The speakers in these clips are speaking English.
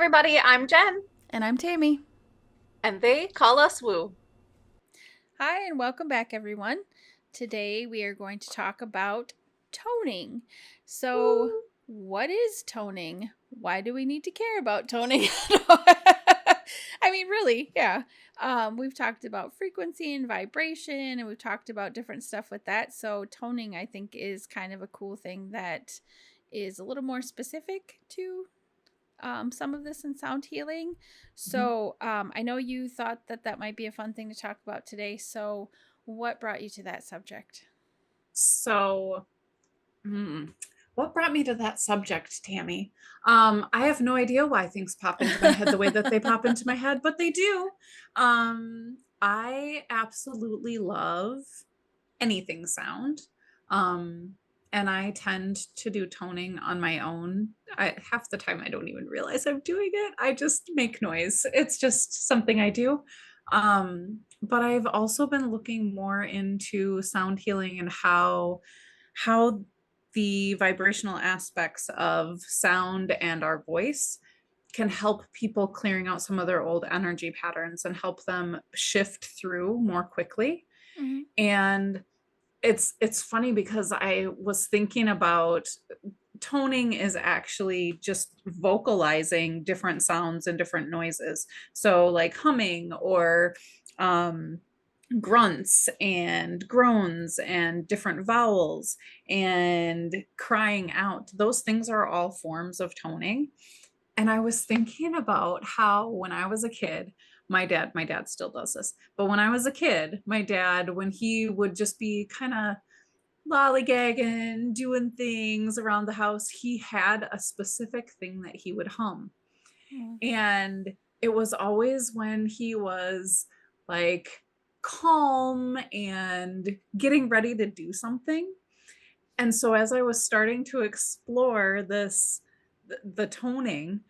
everybody, I'm Jen, And I'm Tammy. and they call us Woo. Hi, and welcome back, everyone. Today we are going to talk about toning. So, Woo. what is toning? Why do we need to care about toning? I mean, really, yeah. We've talked about frequency and vibration, and we've talked about different stuff with that. So, toning, I think, is kind of a cool thing that is a little more specific to some of this in sound healing. Mhm. So I know you thought that that might be a fun thing to talk about today. So, what brought you to that subject? So, hmm, what brought me to that subject, Tammy? I have no idea why things pop into my head the way that they pop into my head, but they do. I absolutely love anything sound. Um, and I tend to do toning on my own. Half the time I don't even realize I'm doing it. I just make noise. It's just something I do. But I've also been looking more into sound healing and how the vibrational aspects of sound and our voice can help people clearing out some of their old energy patterns and help them shift through more quickly. Mm-hmm. And it's funny because I was thinking about toning is actually just vocalizing different sounds and different noises. So like humming or um grunts and groans and different vowels and crying out. Those things are all forms of toning. And I was thinking about how when I was a kid, my dad still does this, but when I was a kid, my dad, when he would just be kind of lollygagging, doing things around the house, he had a specific thing that he would hum. Mm-hmm. And it was always when he was like calm and getting ready to do something. And so as I was starting to explore the toning,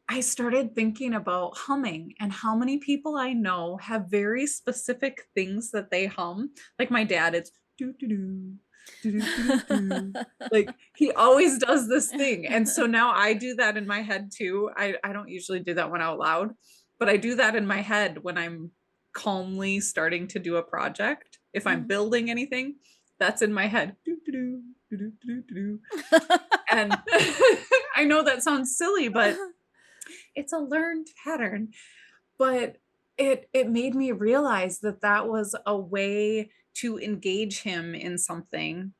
I started thinking about humming and how many people I know have very specific things that they hum. Like my dad, it's do do do do do do do. Like he always does this thing. And so now I do that in my head too. I don't usually do that one out loud, but I do that in my head when I'm calmly starting to do a project. If I'm building anything, that's in my head. Do do do do do do do. And I know that sounds silly, but it's a learned pattern. But it made me realize that that was a way to engage him in something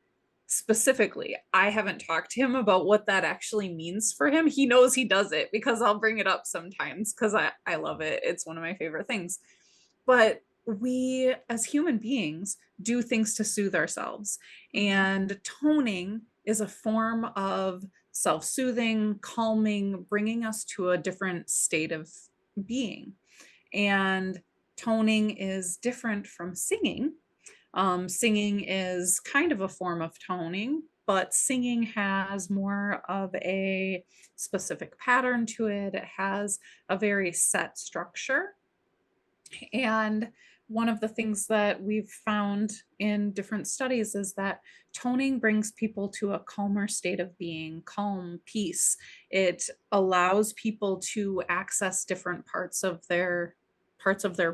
specifically. I haven't talked to him about what that actually means for him. He knows he does it because I'll bring it up sometimes because I love it. It's one of my favorite things. But we as human beings do things to soothe ourselves. And toning is a form of self soothing, calming, bringing us to a different state of being. And toning is different from singing. Singing is kind of a form of toning, but singing has more of a specific pattern to it. It has a very set structure. And one of the things that we've found in different studies is that toning brings people to a calmer state of being, calm, peace. It allows people to access different parts of their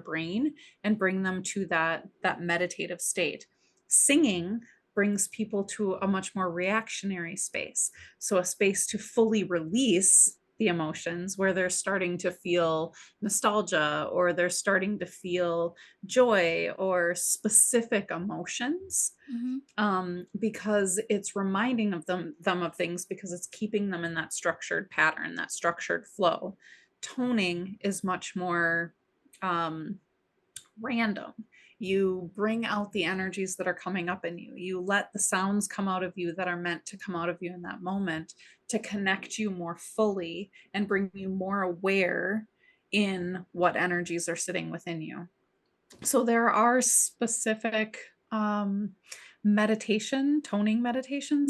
brain and bring them to that meditative state. Singing brings people to a much more reactionary space. So a space to fully release the emotions where they're starting to feel nostalgia or they're starting to feel joy or specific emotions, Mm-hmm. because it's reminding them of things because it's keeping them in that structured pattern, that structured flow. Toning is much more um, random. You bring out the energies that are coming up in you. You let the sounds come out of you that are meant to come out of you in that moment to connect you more fully and bring you more aware in what energies are sitting within you. So there are specific toning meditations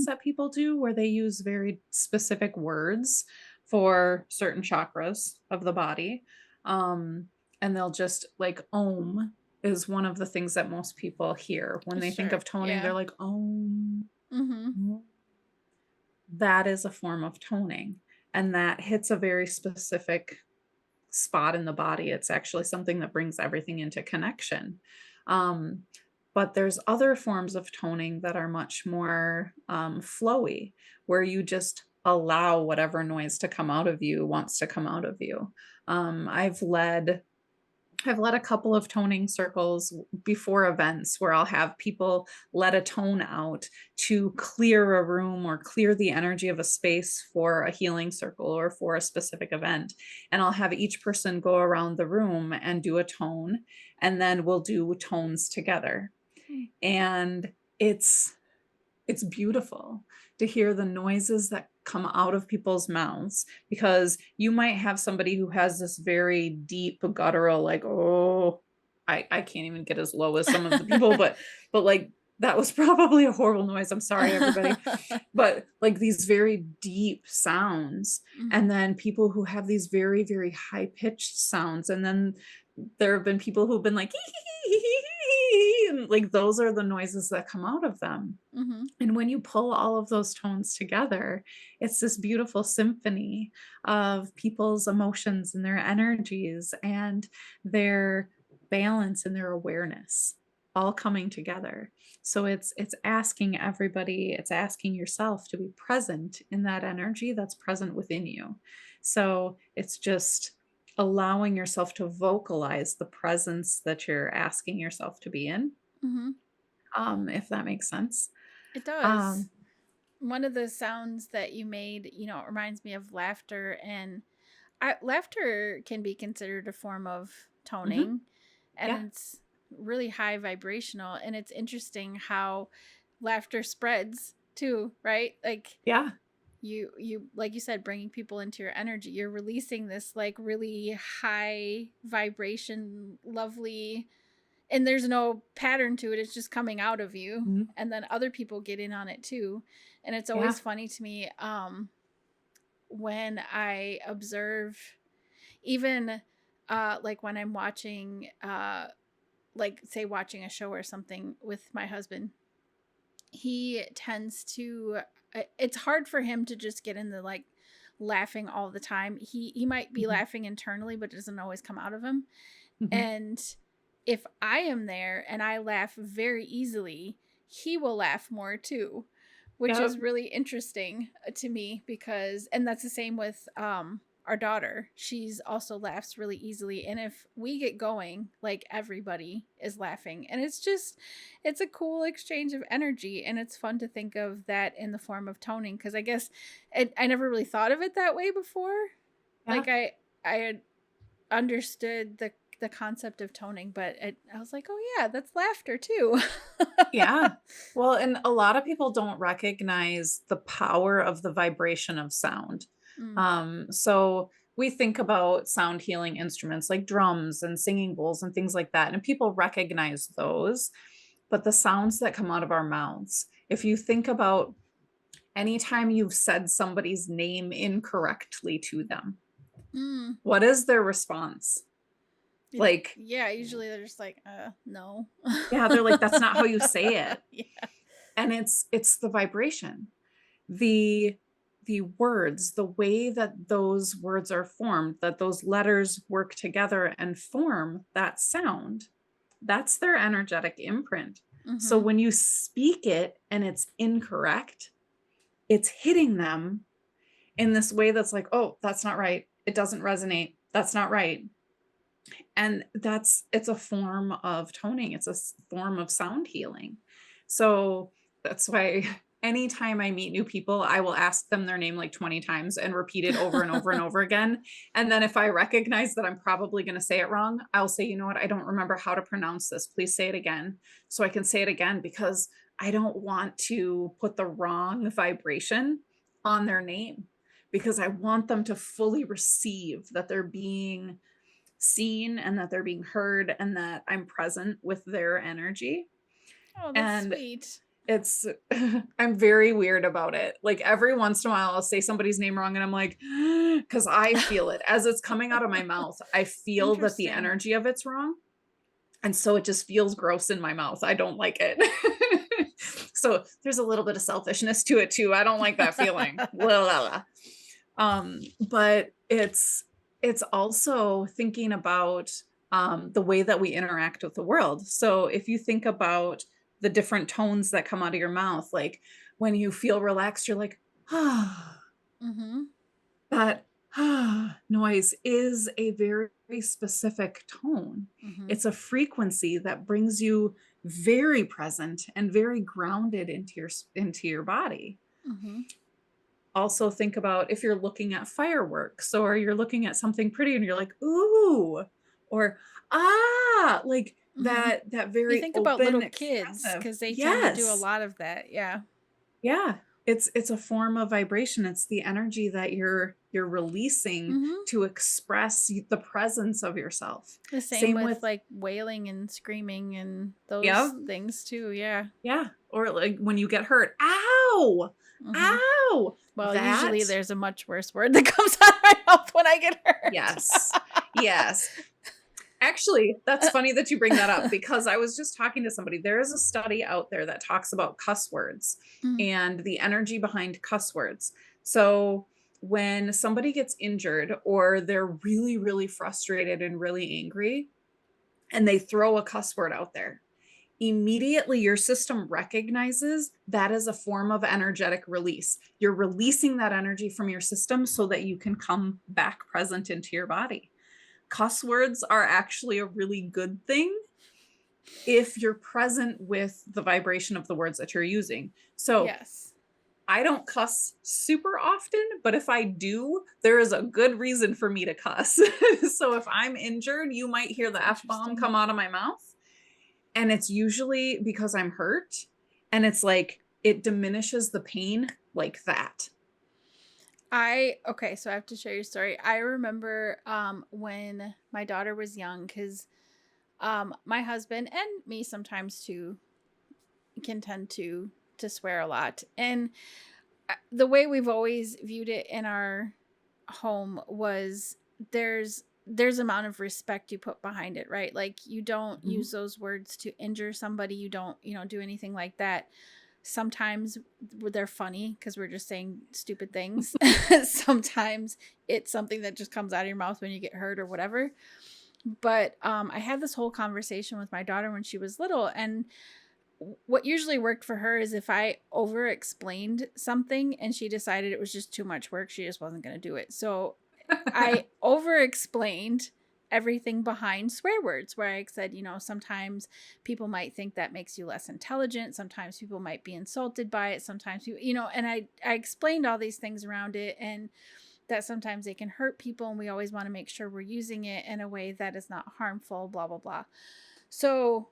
that people do where they use very specific words for certain chakras of the body. Um, and they'll just like Om is one of the things that most people hear when they think Sure. of toning. Yeah. They're like Om. Mm-hmm. That is a form of toning. and that hits a very specific spot in the body. It's actually something that brings everything into connection. Um, but there's other forms of toning that are much more flowy, where you just allow whatever noise to come out of you wants to come out of you. Um, I've led I've led a couple of toning circles before events where I'll have people let a tone out to clear a room or clear the energy of a space for a healing circle or for a specific event. And I'll have each person go around the room and do a tone, and then we'll do tones together. Mm. And it's beautiful to hear the noises that come out of people's mouths, because you might have somebody who has this very deep guttural, like, oh, I can't even get as low as some of the people, but like that was probably a horrible noise. I'm sorry, everybody. But like these very deep sounds, Mhm. and then people who have these very, very high pitched sounds. And then there have been people who've been like, and like those are the noises that come out of them. Mhm. And when you pull all of those tones together, it's this beautiful symphony of people's emotions and their energies and their balance and their awareness all coming together. So it's asking everybody, it's asking yourself to be present in that energy that's present within you. So it's just allowing yourself to vocalize the presence that you're asking yourself to be in, Mhm. if that makes sense. It does. Um, One of the sounds that you made, it reminds me of laughter, and laughter can be considered a form of mhm. toning, and Yeah. it's really high vibrational, and it's interesting how laughter spreads too, right? Like Yeah. you like you said, bringing people into your energy, you're releasing this like really high vibration, lovely, and there's no pattern to it, it's just coming out of you, Mhm. and then other people get in on it too. And it's Yeah. always funny to me, when I observe, even like when I'm watching like say watching a show or something with my husband, he tends to it's hard for him to just get in the like laughing all the time. He might be Mhm. laughing internally, but it doesn't always come out of him. Mhm. And if I am there and I laugh very easily, he will laugh more too, which Yep. is really interesting to me, because and that's the same with our daughter. She's also laughs really easily, and if we get going, like everybody is laughing, and it's a cool exchange of energy, and it's fun to think of that in the form of toning, because I guess I never really thought of it that way before. Yeah. Like I had understood the concept of toning, but I was like, oh yeah, that's laughter too. Yeah. Well, and a lot of people don't recognize the power of the vibration of sound. Mm. So we think about sound healing instruments like drums and singing bowls and things like that, and people recognize those. But the sounds that come out of our mouths, if you think about anytime you've said somebody's name incorrectly to them, Mm. what is their response? Like, Yeah, usually they're just like, no. yeah, they're like, that's not how you say it. Yeah. And it's the vibration, the words, the way that those words are formed, that those letters work together and form that sound. That's their energetic imprint. So Mm-hmm. when you speak it and it's incorrect, it's hitting them in this way that's like, oh, that's not right. It doesn't resonate. That's not right. And it's a form of toning, it's a form of sound healing. So that's why anytime I meet new people, I will ask them their name like 20 times and repeat it over and over and over again. And then if I recognize that I'm probably going to say it wrong, I'll say, you know what, I don't remember how to pronounce this, please say it again, so I can say it again, because I don't want to put the wrong vibration on their name, because I want them to fully receive that they're being seen and that they're being heard and that I'm present with their energy. Oh, that's And sweet. it's I'm very weird about it. Like every once in a while I'll say somebody's name wrong and I'm like, because I feel it as it's coming out of my mouth. I feel that the Interesting. energy of it's wrong. And so it just feels gross in my mouth. I don't like it. So there's a little bit of selfishness to it too. I don't like that feeling. Blah, blah, blah. But it's also thinking about the way that we interact with the world. So if you think about the different tones that come out of your mouth, like when you feel relaxed, you're like, ah, Mm-hmm. that noise is a very specific tone. Mm-hmm. It's a frequency that brings you very present and very grounded into your body. Mm-hmm. Also think about if you're looking at fireworks or you're looking at something pretty and you're like, ooh, or like Mm-hmm. that You very think about open, little kids expressive. because they tend to do a Yes. lot of that. Yeah. Yeah. It's a form of vibration. It's the energy that you're releasing Mm-hmm. to express the presence of yourself. The same Same with with, like wailing and screaming and those yeah, things too. Yeah. yeah. Or like when you get hurt, ow, Mm-hmm. ow. Well, That, usually there's a much worse word that comes out of my mouth when I get hurt. yes. Yes. Actually, that's funny that you bring that up because I was just talking to somebody. There is a study out there that talks about cuss words Mm, and the energy behind cuss words. So, when somebody gets injured or they're really, really frustrated and really angry, and they throw a cuss word out there, immediately your system recognizes that as a form of energetic release. You're releasing that energy from your system so that you can come back present into your body. Cuss words are actually a really good thing if you're present with the vibration of the words that you're using. So yes. I don't cuss super often, but if I do, there is a good reason for me to cuss. So if I'm injured, you might hear That's the F bomb interesting. come out of my mouth. And it's usually because I'm hurt. And it's like it diminishes the pain like that. Okay, so I have to share your story. I remember when my daughter was young cuz my husband and me sometimes too can tend to swear a lot. And the way we've always viewed it in our home was there's amount of respect you put behind it, right? Like you don't Mhm. use those words to injure somebody, you don't, do anything like that. Sometimes they're funny because we're just saying stupid things. Sometimes it's something that just comes out of your mouth when you get hurt or whatever. But I had this whole conversation with my daughter when she was little, and what usually worked for her is if I over explained something and she decided it was just too much work, she just wasn't going to do it. So I over explained everything behind swear words, where I said, sometimes people might think that makes you less intelligent. Sometimes people might be insulted by it. Sometimes and I explained all these things around it, and that sometimes they can hurt people. And we always want to make sure we're using it in a way that is not harmful, blah, blah, blah. So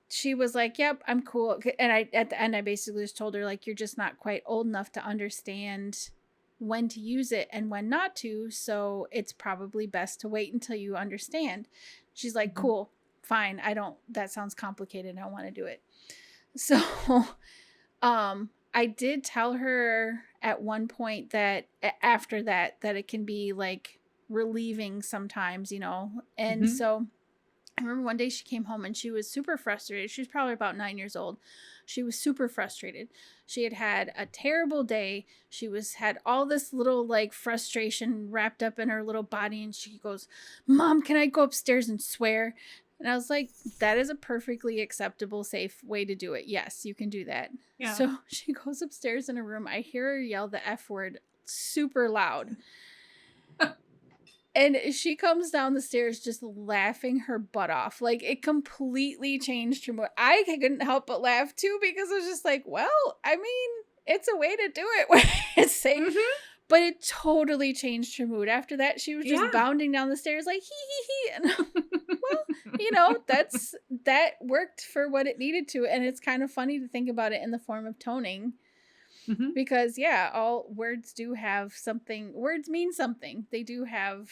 she was like, "Yep, I'm cool." And at the end, I basically just told her, like, you're just not quite old enough to understand when to use it and when not to. So it's probably best to wait until you understand. She's like, Mhm. "Cool, fine. That sounds complicated. I don't want to do it." So, I did tell her at one point that after that it can be like relieving sometimes, and Mhm. so I remember one day she came home and she was super frustrated. She was probably about 9 years old. She was super frustrated. She had had a terrible day. Had all this little like frustration wrapped up in her little body. And she goes, "Mom, can I go upstairs and swear?" And I was like, "That is a perfectly acceptable, safe way to do it. Yes, you can do that." Yeah. So she goes upstairs in her room. I hear her yell the F word super loud. And she comes down the stairs just laughing her butt off. Like it completely changed her mood. I couldn't help but laugh too because I was just like, well, I mean, it's a way to do it where it's safe. Mhm. But it totally changed her mood. After that, she was just Yeah. bounding down the stairs like hee. And well, that worked for what it needed to. And it's kind of funny to think about it in the form of toning Mhm. because yeah, all words do have something. Words mean something. They do have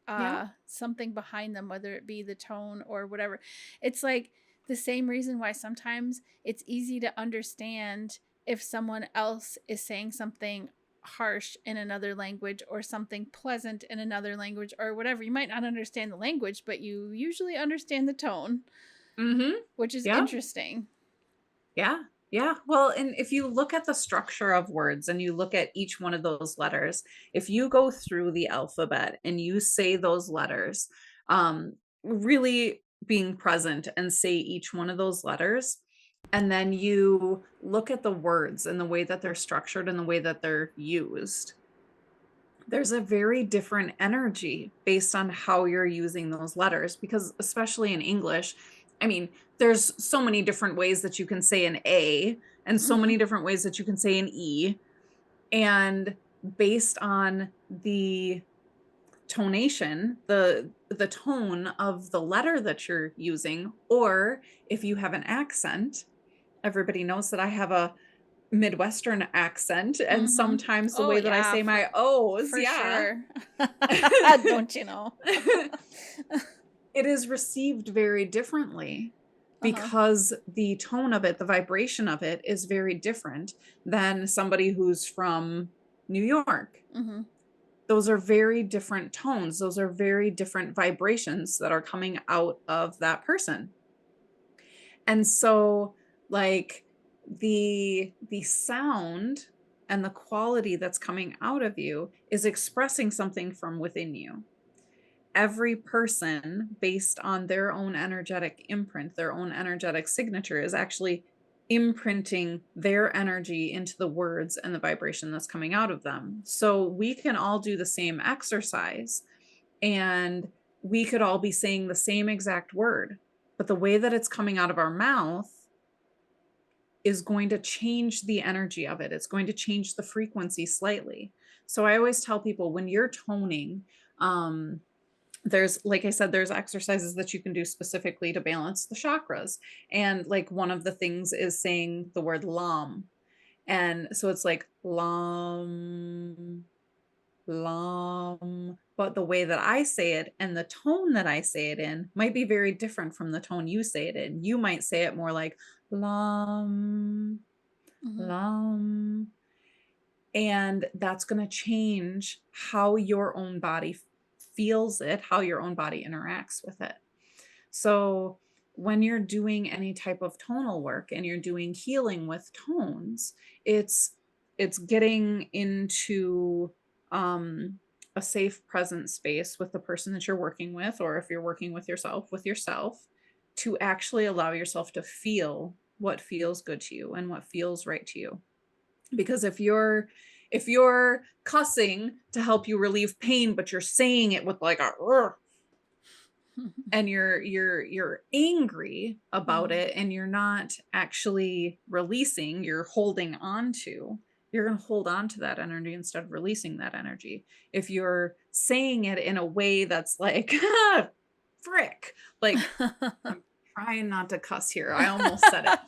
Yeah. something behind them, whether it be the tone or whatever. It's like the same reason why sometimes it's easy to understand if someone else is saying something harsh in another language or something pleasant in another language or whatever. You might not understand the language, but you usually understand the tone, Mhm. which is Yeah. interesting. Yeah. Yeah. Well, and if you look at the structure of words and you look at each one of those letters, if you go through the alphabet and you say those letters, really being present and say each one of those letters, and then you look at the words and the way that they're structured and the way that they're used, there's a very different energy based on how you're using those letters, because especially in English, I mean, there's so many different ways that you can say an A and so Mhm. many different ways that you can say an E, and based on the tonation, the tone of the letter that you're using, or if you have an accent, everybody knows that I have a Midwestern accent, and Mhm. sometimes the Oh way that I yeah, say my O's, for yeah. sure. Don't you know? It is received very differently Uh-huh. because the tone of it, the vibration of it is very different than somebody who's from New York. Mhm. Those are very different tones. Those are very different vibrations that are coming out of that person. And so like the sound and the quality that's coming out of you is expressing something from within you. Every person, based on their own energetic imprint, their own energetic signature, is actually imprinting their energy into the words and the vibration that's coming out of them. So we can all do the same exercise and we could all be saying the same exact word, but the way that it's coming out of our mouth is going to change the energy of it. It's going to change the frequency slightly. So I always tell people when you're toning, um, there's, like I said, there's exercises that you can do specifically to balance the chakras. And like one of the things is saying the word lam. And so it's like lam, lam. But the way that I say it and the tone that I say it in might be very different from the tone you say it in. You might say it more like lam, Mhm. lam. And that's going to change how your own body feels it, how your own body interacts with it. So when you're doing any type of tonal work and you're doing healing with tones, it's it's getting into um a safe present space with the person that you're working with, or if you're working with yourself, to actually allow yourself to feel what feels good to you and what feels right to you. Because if you're cussing to help you relieve pain, but you're saying it with like a "Ugh," and you're angry about Mhm. it and you're not actually releasing, you're holding on to, you're going to hold on to that energy instead of releasing that energy. If you're saying it in a way that's like ah, frick, like I'm trying not to cuss here, I almost said it,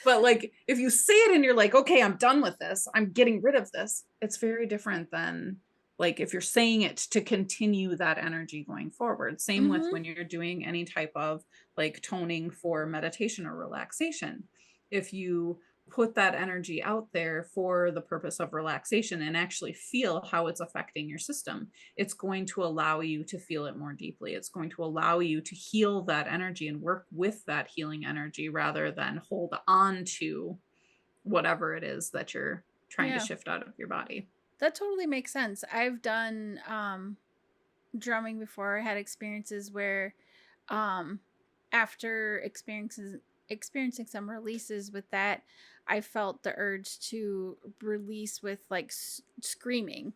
but like if you say it and you're like okay, I'm done with this, I'm getting rid of this, it's very different than like if you're saying it to continue that energy going forward. Same with Mhm. when you're doing any type of like toning for meditation or relaxation. If you put that energy out there for the purpose of relaxation and actually feel how it's affecting your system, it's going to allow you to feel it more deeply. It's going to allow you to heal that energy and work with that healing energy rather than hold on to whatever it is that you're trying to Yeah, shift out of your body. that totally makes sense. I've done drumming before. I had experiences where um after experiencing some releases with that, I felt the urge to release with like screaming.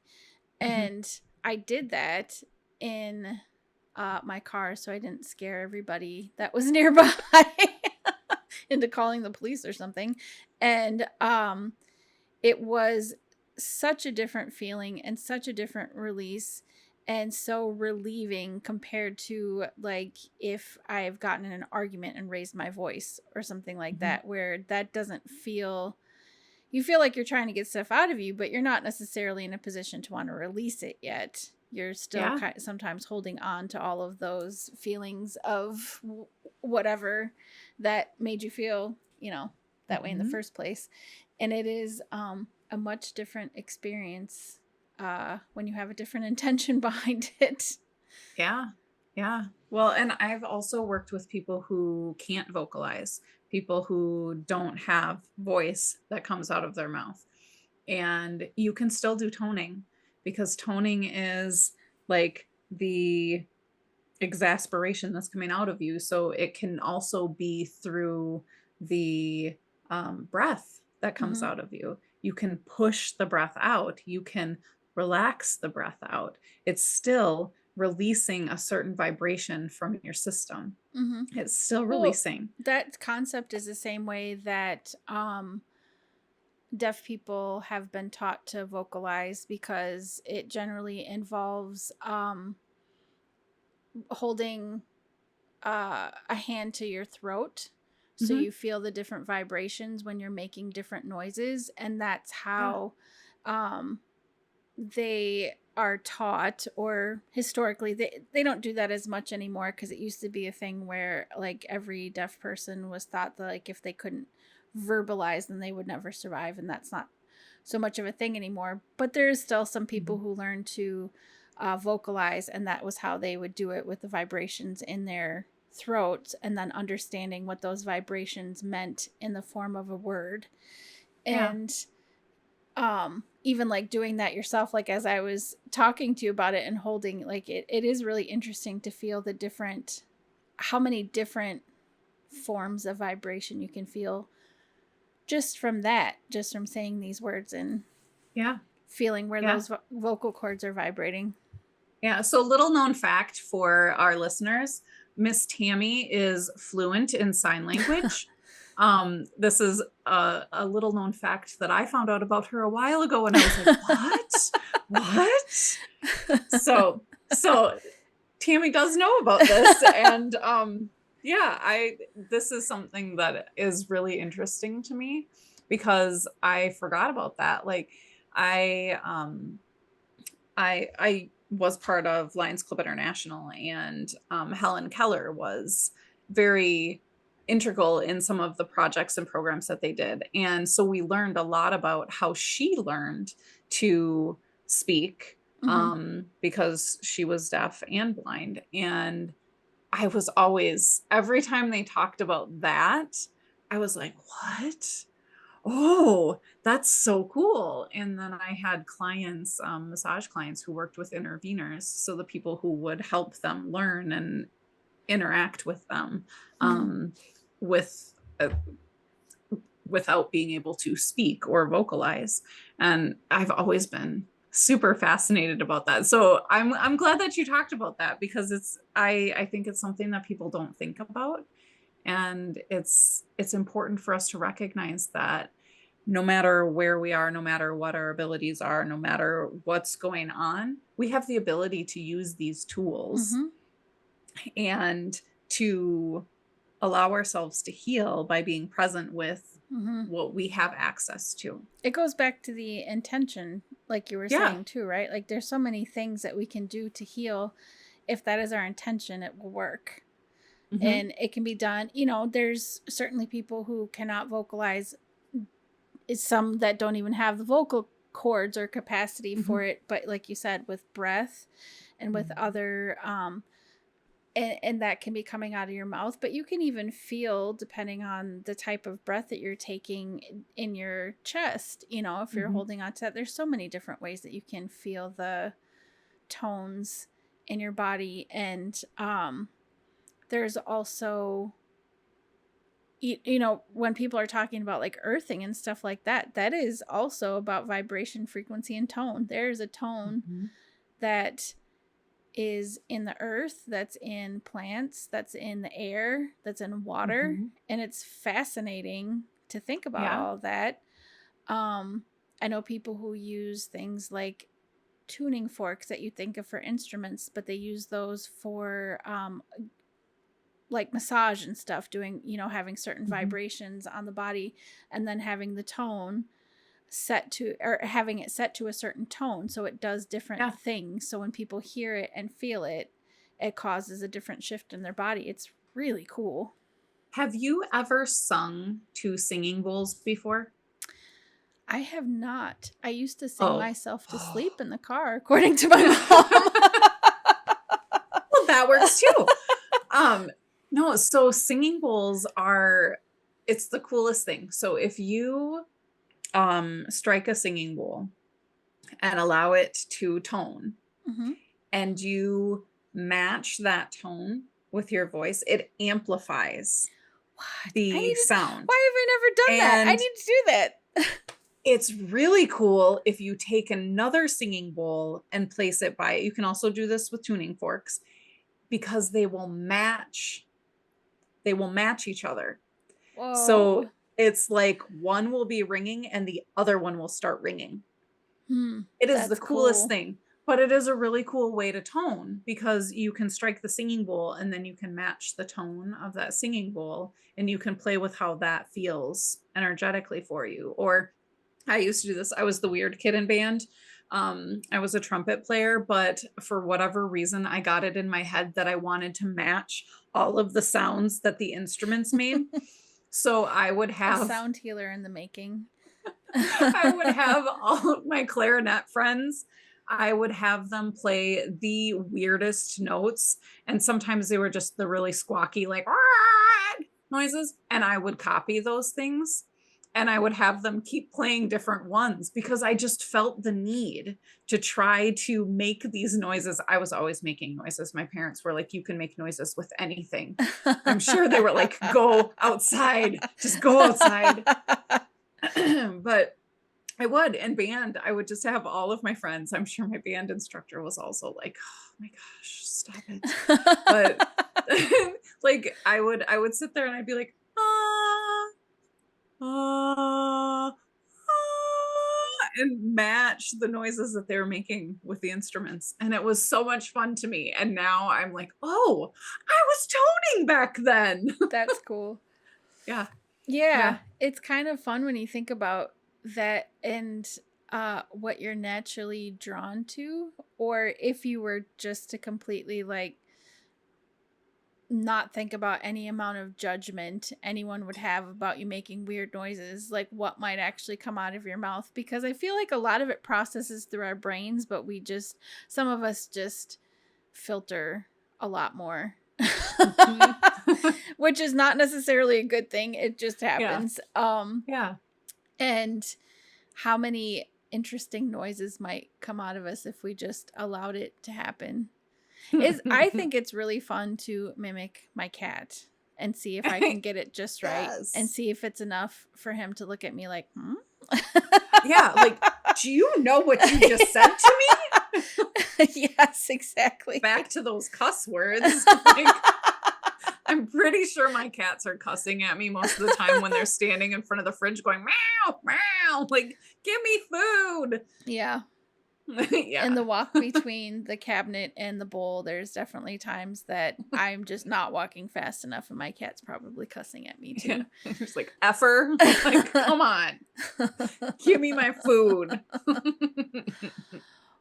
Mhm. And I did that in my car so I didn't scare everybody that was nearby into calling the police or something. And it was such a different feeling and such a different release and so relieving compared to like if I've gotten in an argument and raised my voice or something like Mhm. that, where that doesn't feel, you feel like you're trying to get stuff out of you, but you're not necessarily in a position to want to release it yet. You're still Yeah. sometimes holding on to all of those feelings of whatever that made you feel, that way in the Mhm. first place. And it is a much different experience when you have a different intention behind it. Yeah. Yeah. Well, and I've also worked with people who can't vocalize, people who don't have voice that comes out of their mouth. And you can still do toning because toning is like the exasperation that's coming out of you. So it can also be through the breath that comes Mm-hmm. out of you. You can push the breath out, you can relax the breath out. It's still releasing a certain vibration from your system. Mm-hmm. It's still Well, releasing. that concept is the same way that deaf people have been taught to vocalize, because it generally involves holding a hand to your throat, so Mm-hmm. you feel the different vibrations when you're making different noises, and that's Yeah. how um, they are taught. Or historically, they don't do that as much anymore, because it used to be a thing where like every deaf person was thought that like if they couldn't verbalize, then they would never survive, and that's not so much of a thing anymore. But there's still some people Mm-hmm. who learn to vocalize, and that was how they would do it, with the vibrations in their throats, and then understanding what those vibrations meant in the form of a word. Yeah. And even like doing that yourself, like as I was talking to you about it and holding, like it is really interesting to feel the different, how many different forms of vibration you can feel just from that, just from saying these words and Yeah. feeling where Yeah. those vocal cords are vibrating. Yeah. So, little known fact for our listeners, Miss Tammy is fluent in sign language. This is a little known fact that I found out about her a while ago, and I was like, "What? What?" So Tammy does know about this, and yeah, I this is something that is really interesting to me because I forgot about that. Like, I I was part of Lions Club International, and Helen Keller was very integral in some of the projects and programs that they did. And so we learned a lot about how she learned to speak Mm-hmm. because she was deaf and blind. And I was always, every time they talked about that, I was like, what? Oh, that's so cool. And then I had clients, massage clients who worked with interveners. So the people who would help them learn and interact with them Mm-hmm. um, with without being able to speak or vocalize. And I've always been super fascinated about that. So I'm glad that you talked about that because I think it's something that people don't think about. And it's important for us to recognize that no matter where we are, no matter what our abilities are, no matter what's going on, we have the ability to use these tools Mm-hmm. and to allow ourselves to heal by being present with Mm-hmm. what we have access to. It goes back to the intention, like you were Yeah. saying too, right? Like there's so many things that we can do to heal. If that is our intention, it will work. Mm-hmm. And it can be done. There's certainly people who cannot vocalize. It's some that don't even have the vocal cords or capacity Mm-hmm. for it. But like you said, with breath and with other and that can be coming out of your mouth, but you can even feel, depending on the type of breath that you're taking, in your chest, if you're Mm-hmm. holding on to that. There's so many different ways that you can feel the tones in your body. And there's also, when people are talking about like earthing and stuff like that, that is also about vibration, frequency, and tone. There's a tone Mm-hmm. that is in the earth, that's in plants, that's in the air, that's in water. Mm-hmm. And it's fascinating to think about Yeah. all of that. I know people who use things like tuning forks that you think of for instruments, but they use those for like massage and stuff, doing, having certain Mm-hmm. vibrations on the body, and then having the tone set to, or having it set to a certain tone so it does different Yeah. things. So when people hear it and feel it, it causes a different shift in their body. It's really cool. Have you ever sung to singing bowls before? I have not. I used to sing Oh. myself to Well, sleep in the car, according to my mom. that works too. No, so singing bowls it's the coolest thing. So if you strike a singing bowl and allow it to tone, Mm-hmm. and you match that tone with your voice, it amplifies What? the sound. Why have I never done that? I And need to do that. it's really cool if you take another singing bowl and place it by it. You can also do this with tuning forks because they will match each other. So Whoa. it's like one will be ringing and the other one will start ringing. It is the That's coolest cool. thing, but it is a really cool way to tone because you can strike the singing bowl and then you can match the tone of that singing bowl and you can play with how that feels energetically for you. Or I used to do this. I was the weird kid in band. I was a trumpet player, but for whatever reason, I got it in my head that I wanted to match all of the sounds that the instruments made. So I would A have sound healer in the making. I would have all of my clarinet friends. I would have them play the weirdest notes. And sometimes they were just the really squawky, like noises. And I would copy those things. And I would have them keep playing different ones because I just felt the need to try to make these noises. I was always making noises. My parents were like, you can make noises with anything. I'm sure they were like, go outside, just go outside. But I would, in band, I would just have all of my friends. I'm sure my band instructor was also like, oh my gosh, stop it. But like I would sit there and I'd be like, ah, ah, ah, and match the noises that they were making with the instruments. And it was so much fun to me. And now I'm like, oh, I was toning back then. That's cool. Yeah. Yeah, Yeah. it's kind of fun when you think about that and what you're naturally drawn to, or if you were just to completely like not think about any amount of judgment anyone would have about you making weird noises, like what might actually come out of your mouth, because I feel like a lot of it processes through our brains, but some of us just filter a lot more. Which is not necessarily a good thing. It just Yeah. happens. Yeah. And how many interesting noises might come out of us if we just allowed it to happen. I think it's really fun to mimic my cat and see if I can get it just right and Yes. see if it's enough for him to look at me like, Yeah, like, do you know what you just said to me? Yes, exactly. Back to those cuss words. Like, I'm pretty sure my cats are cussing at me most of the time when they're standing in front of the fridge going, meow, meow, like, give me food. Yeah. Yeah. In the walk between the cabinet and the bowl, there's definitely times that I'm just not walking fast enough and my cat's probably cussing at me too. Yeah. Just like, effer. Like, come on. Give me my food.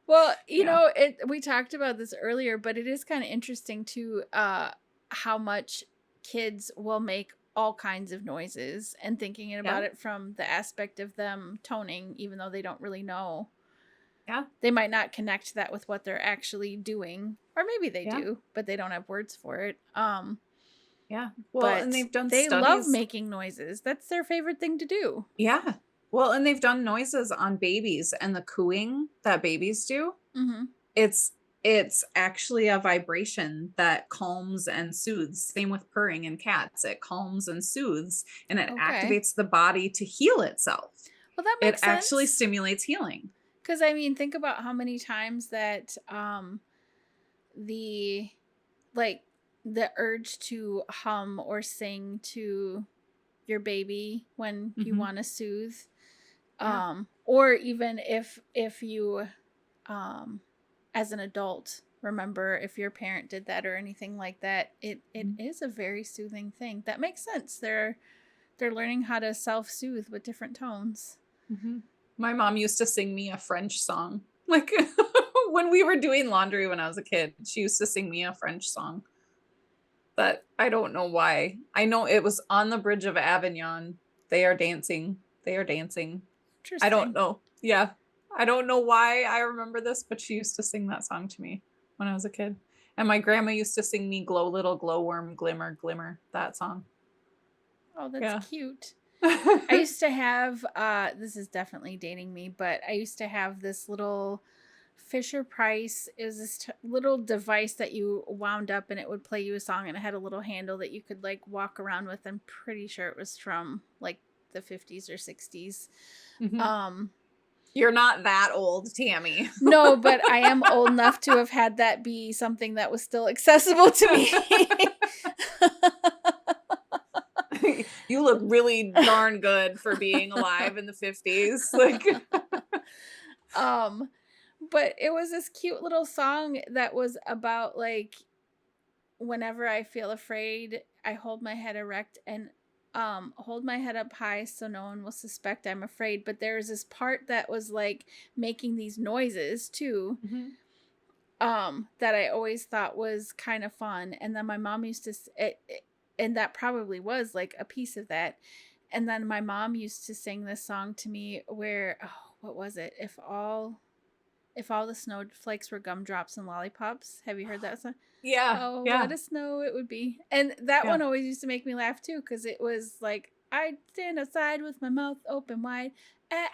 Well, Yeah. we talked about this earlier, but it is kind of interesting too, how much kids will make all kinds of noises, and thinking about Yeah. it from the aspect of them toning, even though they don't really know. Yeah. They might not connect that with what they're actually doing, or maybe they Yeah. do, but they don't have words for it. Yeah. Well, and But they've done they love studies. making noises. That's their favorite thing to do. Yeah. Well, and they've done noises on babies and the cooing that babies do. Mm-hmm. It's it's actually a vibration that calms and soothes. Same with purring in cats. It calms and soothes and it Okay. activates the body to heal itself. Well, that It makes actually sense. stimulates healing. Because I mean, think about how many times that the like the urge to hum or sing to your baby when you Mhm. want to soothe, Yeah. or even if you as an adult remember if your parent did that or anything like that, it Mhm. is a very soothing thing. That makes sense. They're learning how to self-soothe with different tones. Mhm. My mom used to sing me a French song. Like when we were doing laundry when I was a kid, she used to sing me a French song. But I don't know why. I know it was on the bridge of Avignon. They are dancing. They are dancing. I don't Interesting. know. Yeah. I don't know why I remember this, but she used to sing that song to me when I was a kid. And my grandma used to sing me Glow Little Glowworm Glimmer Glimmer, that song. Oh, that's Yeah. cute. I used to have this is definitely dating me, but I used to have this little Fisher Price. It was this little device that you wound up and it would play you a song, and it had a little handle that you could like walk around with. I'm pretty sure it was from like the 50s or 60s. Mhm. Um You're not that old, Tammy. no, but I am old enough to have had that be something that was still accessible to me. You look really darn good for being alive in the 50s. Like, um but it was this cute little song that was about like whenever I feel afraid, I hold my head erect and hold my head up high so no one will suspect I'm afraid. But there was this part that was like making these noises too, mhm. that I always thought was kind of fun. And then my mom used to and that probably was like a piece of that. And then my mom used to sing this song to me where, oh, what was it? If all the snowflakes were gumdrops and lollipops. Have you heard that song? Yeah, Oh, what yeah, a snow it would be. And that yeah. one always used to make me laugh too, because it was like, I'd stand outside with my mouth open wide. Yep.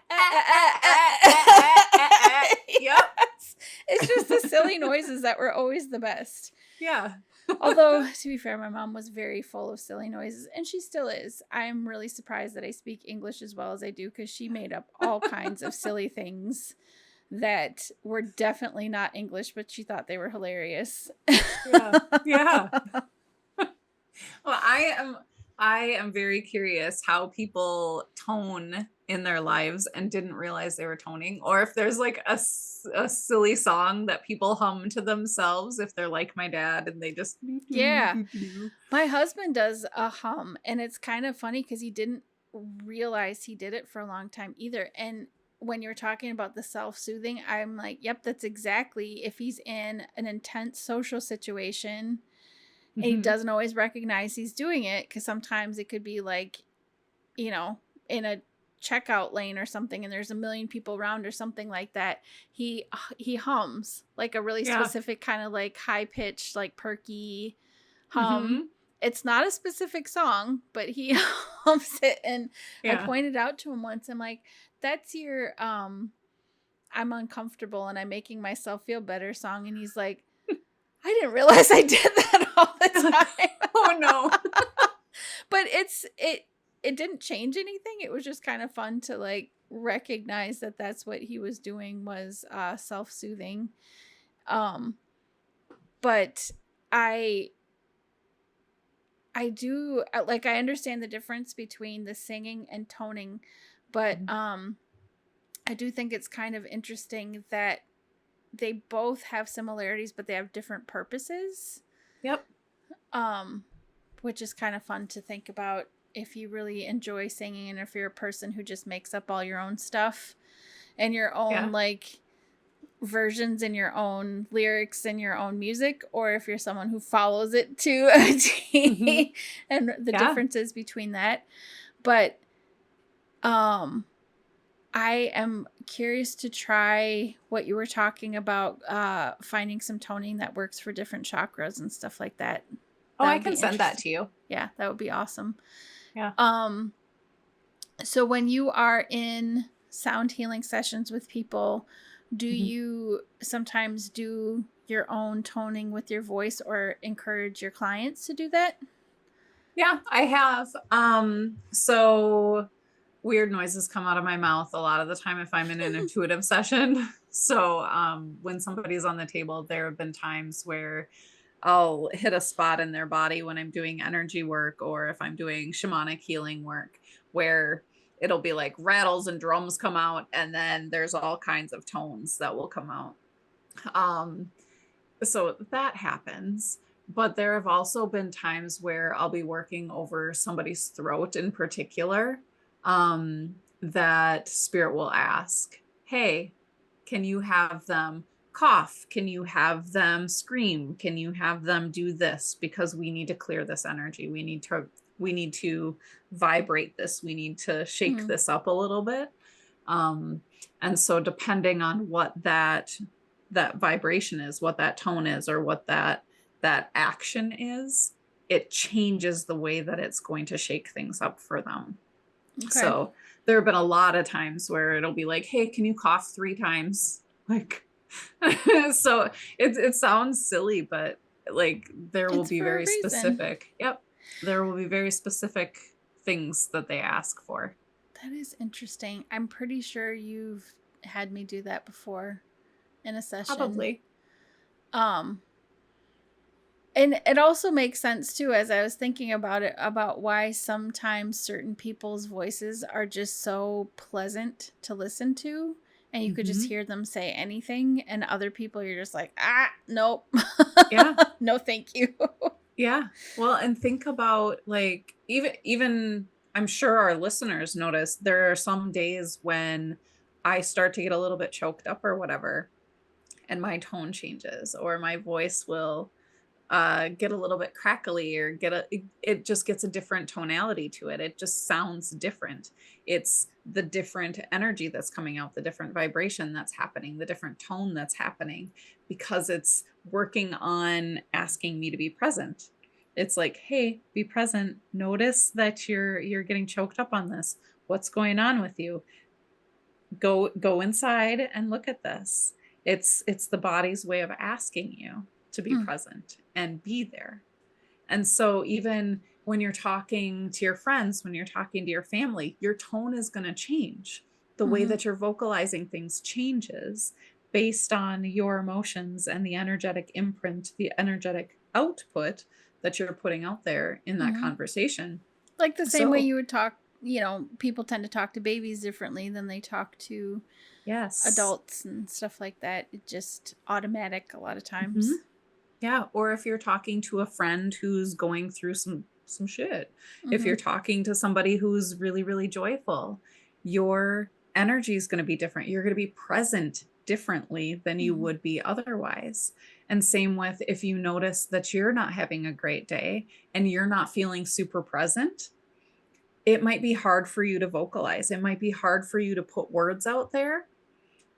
Yes. It's just the silly noises that were always the best. Yeah. Although, to be fair, my mom was very full of silly noises, and she still is. I'm really surprised that I speak English as well as I do, because she made up all kinds of silly things that were definitely not English, but she thought they were hilarious. Yeah. Yeah. Well, I am very curious how people tone in their lives and didn't realize they were toning, or if there's like a silly song that people hum to themselves if they're like my dad and they just Yeah. My husband does a hum, and it's kind of funny because he didn't realize he did it for a long time either. And when you're talking about the self-soothing, I'm like, yep, that's exactly if he's in an intense social situation and he Mhm. doesn't always recognize he's doing it, because sometimes it could be like, you know, in a checkout lane or something and there's a million people around or something like that. He hums like a really Yeah. specific kind of like high pitched, like perky hum. Mhm. It's not a specific song, but he hums it. And I Yeah. pointed out to him once, I'm like, that's your I'm uncomfortable and I'm making myself feel better song. And he's like, I didn't realize I did that all the time. Oh no. But it didn't change anything. It was just kind of fun to like recognize that that's what he was doing, was self-soothing. Um but I I do like, I understand the difference between the singing and toning, but Mhm. I do think it's kind of interesting that they both have similarities but they have different purposes. Yep. Um which is kind of fun to think about if you really enjoy singing, and if you're a person who just makes up all your own stuff and your own Yeah. like versions and your own lyrics and your own music, or if you're someone who follows it to a Mhm. T, and the Yeah. differences between that. But um I am curious to try what you were talking about, finding some toning that works for different chakras and stuff like that. Oh, That I would be can send that interesting. to you. Yeah, that would be awesome. Yeah. Um, so when you are in sound healing sessions with people, do Mhm. you sometimes do your own toning with your voice or encourage your clients to do that? Yeah, I have. So weird noises come out of my mouth a lot of the time if I'm in an intuitive session. So, when somebody's on the table, there have been times where I'll hit a spot in their body when I'm doing energy work or if I'm doing shamanic healing work where it'll be like rattles and drums come out and then there's all kinds of tones that will come out. Um, so that happens. But there have also been times where I'll be working over somebody's throat in particular, that spirit will ask, hey, can you have them cough? Can you have them scream? Can you have them do this? Because we need to clear this energy. We need to vibrate this. We need to shake Hmm. this up a little bit. Um, and so depending on what that vibration is, what that tone is, or what that that action is, it changes the way that it's going to shake things up for them. Okay. So there have been a lot of times where it'll be like, hey, can you cough 3 times? Like, so it sounds silly, but like there will It's be for a very reason. specific. Yep. There will be very specific things that they ask for. That is interesting. I'm pretty sure you've had me do that before in a session. Probably. Um and it also makes sense too, as I was thinking about it, about why sometimes certain people's voices are just so pleasant to listen to, and you could just Hmm. hear them say anything, and other people you're just like, ah, nope. Yeah. No thank you. Yeah. Well, and think about like even I'm sure our listeners notice there are some days when I start to get a little bit choked up or whatever, and my tone changes or my voice will get a little bit crackly or it just gets a different tonality to it. It just sounds different. It's the different energy that's coming out, the different vibration that's happening, the different tone that's happening, because it's working on asking me to be present. It's like, hey, be present, notice that you're getting choked up on this. What's going on with you? Go inside and look at this. It's the body's way of asking you to be Mm, present and be there. And so even when you're talking to your friends, when you're talking to your family, your tone is going to change. The way mm-hmm, that you're vocalizing things changes based on your emotions and the energetic imprint, the energetic output that you're putting out there in that mm-hmm. conversation. Like the same way So you would talk, people tend to talk to babies differently than they talk to yes. adults and stuff like that. It just automatic a lot of Mhm. times. Yeah, or if you're talking to a friend who's going through some shit. If Mm-hmm. you're talking to somebody who's really really joyful, your energy is going to be different. You're going to be present differently than you Mm-hmm. would be otherwise. And same with if you notice that you're not having a great day and you're not feeling super present, it might be hard for you to vocalize. It might be hard for you to put words out there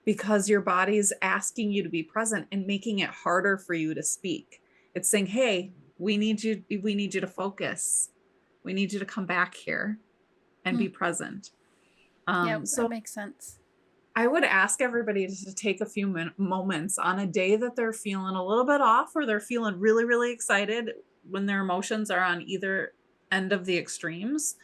because your body's asking you to be present and making it harder for you to speak. It's saying, "Hey, we need you to focus. We need you to come back here and be Mm. present." Yep, that So makes sense. I would ask everybody to take a few moments on a day that they're feeling a little bit off or they're feeling really really excited when their emotions are on either end of the extremes.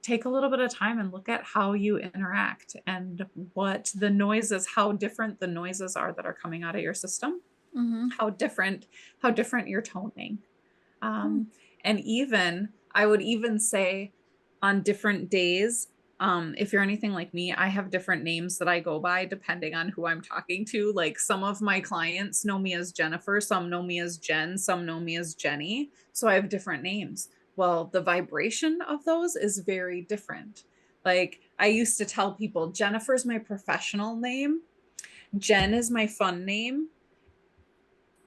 Take a little bit of time and look at how you interact and what the noises, how different the noises are that are coming out of your system, Mm-hmm. how different you're toning. Hmm. And even I would even say on different days, if you're anything like me, I have different names that I go by depending on who I'm talking to. Like some of my clients know me as Jennifer, some know me as Jen, some know me as Jenny. So I have different names. Well, the vibration of those is very different. Like I used to tell people, Jennifer's my professional name, Jen is my fun name,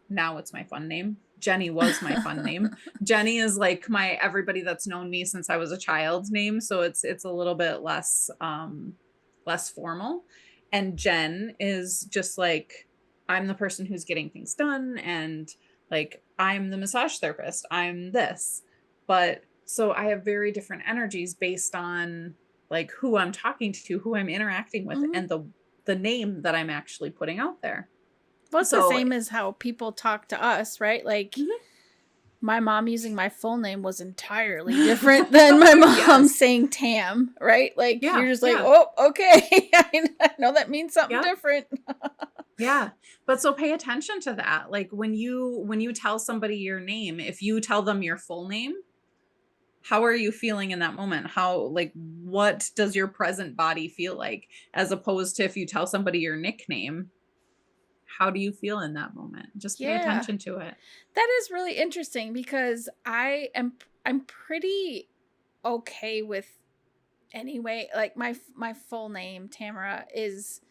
now it's my fun name. Jenny was my fun name. Jenny is like my everybody that's known me since I was a child's name, so it's a little bit less formal. And Jen is just like I'm the person who's getting things done and like I'm the massage therapist. I'm this. But so I have very different energies based on like who I'm talking to, who I'm interacting with Hmm. and the name that I'm actually putting out there. Well, it's the So same as how people talk to us, right? Like my mom using my full name was entirely different than my mom yes. saying Tam, right? Like Yeah, you're just like, yeah, oh, okay. I know that means something yeah, different. yeah. But so pay attention to that. Like when you tell somebody your name, if you tell them your full name, how are you feeling in that moment? How like what does your present body feel like? As opposed to if you tell somebody your nickname, how do you feel in that moment? Just pay Yeah. attention to it. That is really interesting because I'm pretty okay with anyway, like my full name Tamara is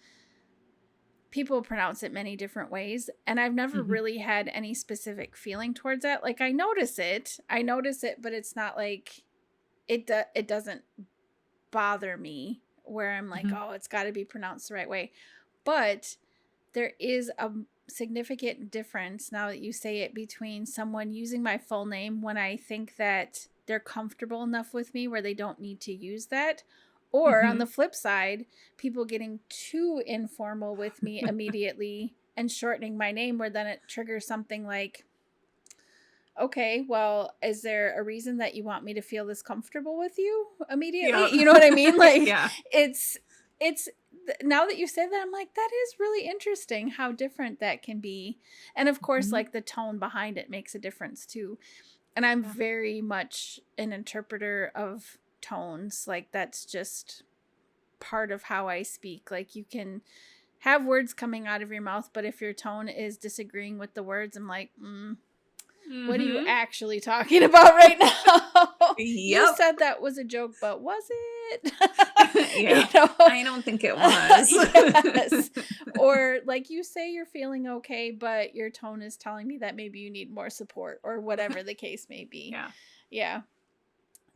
people pronounce it many different ways and I've never Mhm, really had any specific feeling towards that. Like I notice it, but it's not like it doesn't bother me where I'm like, mhm, oh, it's got to be pronounced the right way. But there is significant difference, now that you say it, between someone using my full name when I think that they're comfortable enough with me where they don't need to use that, or on the flip side, people getting too informal with me immediately and shortening my name, where then it triggers something like, okay, well, is there a reason that you want me to feel this comfortable with you immediately? Yeah. You know what I mean? Like, Yeah. it's now that you say that, I'm like, that is really interesting how different that can be. And of course, like, the tone behind it makes a difference too. And I'm very much an interpreter of tones. Like, that's just part of how I speak. Like, you can have words coming out of your mouth, but if your tone is disagreeing with the words, I'm like, what are you actually talking about right now? You said that was a joke, but was it? Yeah. You know? I don't think it was. Yes. Or like, you say you're feeling okay, but your tone is telling me that maybe you need more support, or whatever the case may be. Yeah. Yeah.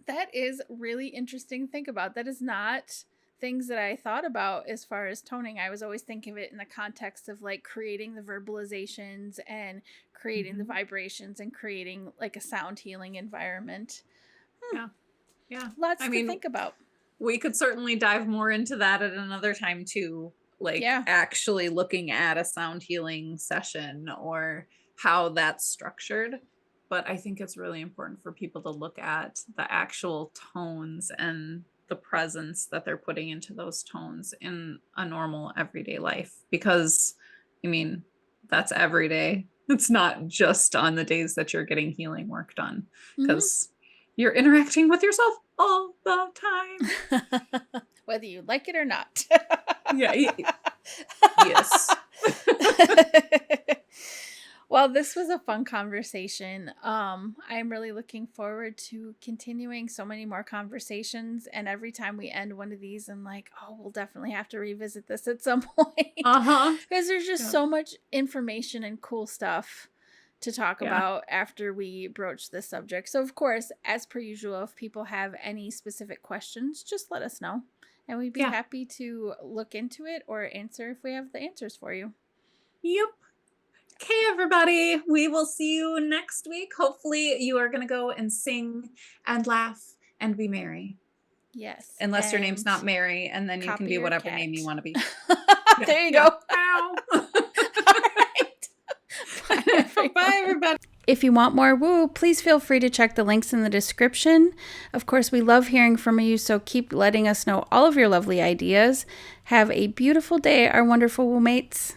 That is really interesting to think about. That is not things that I thought about as far as toning. I was always thinking of it in the context of like creating the verbalizations and creating the vibrations and creating like a sound healing environment. Yeah. Yeah. Lots to think about. We could certainly dive more into that at another time too. Like, actually looking at a sound healing session or how that's structured. But I think it's really important for people to look at the actual tones and the presence that they're putting into those tones in a normal everyday life, because I mean, that's every day. It's not just on the days that you're getting healing work done, because you're interacting with yourself all the time. Whether you like it or not. Yeah. Yes. Well, this was a fun conversation. I'm really looking forward to continuing so many more conversations. And every time we end one of these, I'm like, oh, we'll definitely have to revisit this at some point. Because there's just so much information and cool stuff to talk about after we broach this subject. So, of course, as per usual, if people have any specific questions, just let us know. And we'd be happy to look into it or answer if we have the answers for you. Yep. Okay, everybody, we will see you next week. Hopefully you are going to go and sing and laugh and be merry. Yes. Unless your name's not Mary, and then you can be whatever name you want to be. There you go. Ow. All right. Bye, everybody. If you want more woo, please feel free to check the links in the description. Of course, we love hearing from you, so keep letting us know all of your lovely ideas. Have a beautiful day, our wonderful woo mates.